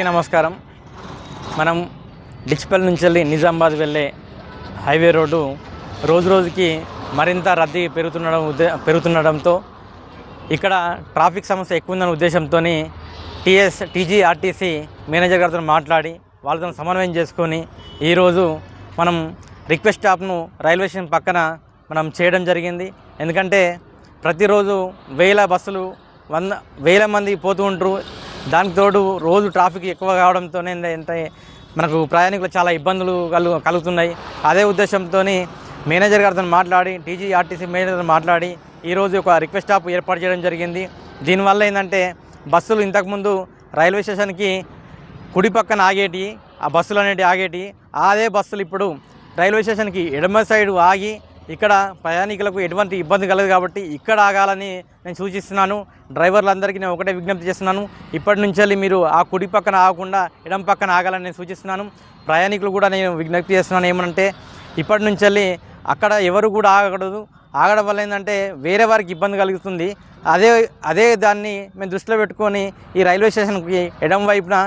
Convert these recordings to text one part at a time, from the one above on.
నమస్కారం. మనం డిచ్పల్ నుంచి వెళ్ళి నిజామాబాద్ వెళ్ళే హైవే రోడ్డు రోజుకి మరింత రద్దీ పెరుగుతుండడంతో ఇక్కడ ట్రాఫిక్ సమస్య ఎక్కువ ఉందనే ఉద్దేశంతో టీజీఆర్టీసీ మేనేజర్ గారితో మాట్లాడి వాళ్ళతో సమన్వయం చేసుకొని ఈరోజు మనం రిక్వెస్ట్ స్టాప్ను రైల్వే స్టేషన్ పక్కన మనం చేయడం జరిగింది. ఎందుకంటే ప్రతిరోజు వేల మంది పోతూ ఉంటారు. దానికి తోడు రోజు ట్రాఫిక్ ఎక్కువ కావడంతోనే మనకు ప్రయాణికులు చాలా ఇబ్బందులు కలుగుతున్నాయి. అదే ఉద్దేశంతో మేనేజర్ గారితో మాట్లాడి టీజీఆర్టీసీ మేనేజర్తో మాట్లాడి ఈరోజు ఒక రిక్వెస్ట్ స్టాప్ ఏర్పాటు చేయడం జరిగింది. దీనివల్ల ఏంటంటే బస్సులు ఇంతకుముందు రైల్వే స్టేషన్కి కుడి పక్కన ఆగేటి ఆ బస్సులు అనేవి ఆగేటి అదే బస్సులు ఇప్పుడు రైల్వే స్టేషన్కి ఎడమ సైడు ఆగి ఇక్కడ ప్రయాణికులకు ఎటువంటి ఇబ్బంది కలదు కాబట్టి ఇక్కడ ఆగాలని నేను సూచిస్తున్నాను. డ్రైవర్లందరికీ నేను ఒకటే విజ్ఞప్తి చేస్తున్నాను, ఇప్పటి నుంచి మీరు ఆ కుడి పక్కన ఆగకుండా ఎడమ పక్కన ఆగాలని నేను సూచిస్తున్నాను. ప్రయాణికులు కూడా నేను విజ్ఞప్తి చేస్తున్నాను ఏమనంటే ఇప్పటి నుంచి అక్కడ ఎవరు కూడా ఆగకూడదు. ఆగడం వల్ల ఏంటంటే వేరే వారికి ఇబ్బంది కలుగుతుంది. అదే దాన్ని మేము దృష్టిలో పెట్టుకొని ఈ రైల్వే స్టేషన్కి ఎడమ వైపున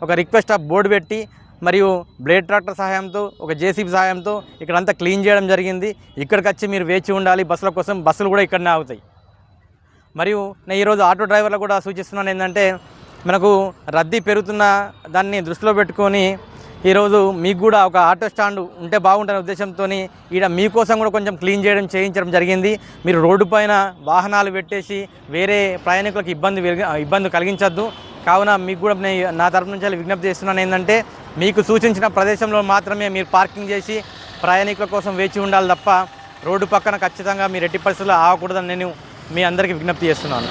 ఒక రిక్వెస్ట్ ఆఫ్ బోర్డు పెట్టి మరియు బ్లేడ్ ట్రాక్టర్ సహాయంతో ఒక జేసీబీ సహాయంతో ఇక్కడంతా క్లీన్ చేయడం జరిగింది. ఇక్కడికి వచ్చి మీరు వేచి ఉండాలి బస్సుల కోసం. బస్సులు కూడా ఇక్కడనే ఆగుతాయి. మరియు నేను ఈరోజు ఆటో డ్రైవర్లకు కూడా సూచిస్తున్నాను ఏంటంటే మనకు రద్దీ పెరుగుతున్న దాన్ని దృష్టిలో పెట్టుకొని ఈరోజు మీకు కూడా ఒక ఆటో స్టాండ్ ఉంటే బాగుంటుందనే ఉద్దేశంతో ఈడ మీకోసం కూడా కొంచెం క్లీన్ చేయించడం జరిగింది. మీరు రోడ్డు పైన వాహనాలు పెట్టేసి వేరే ప్రయాణికులకు ఇబ్బంది కలిగించద్దు. కావున మీకు కూడా నా తరపు నుంచి విజ్ఞప్తి చేస్తున్నాను ఏంటంటే మీకు సూచించిన ప్రదేశంలో మాత్రమే మీరు పార్కింగ్ చేసి ప్రయాణికుల కోసం వేచి ఉండాలి తప్ప రోడ్డు పక్కన ఖచ్చితంగా మీరు ఎట్టి పరిస్థితుల్లో ఆగకూడదని నేను మీ అందరికీ విజ్ఞప్తి చేస్తున్నాను.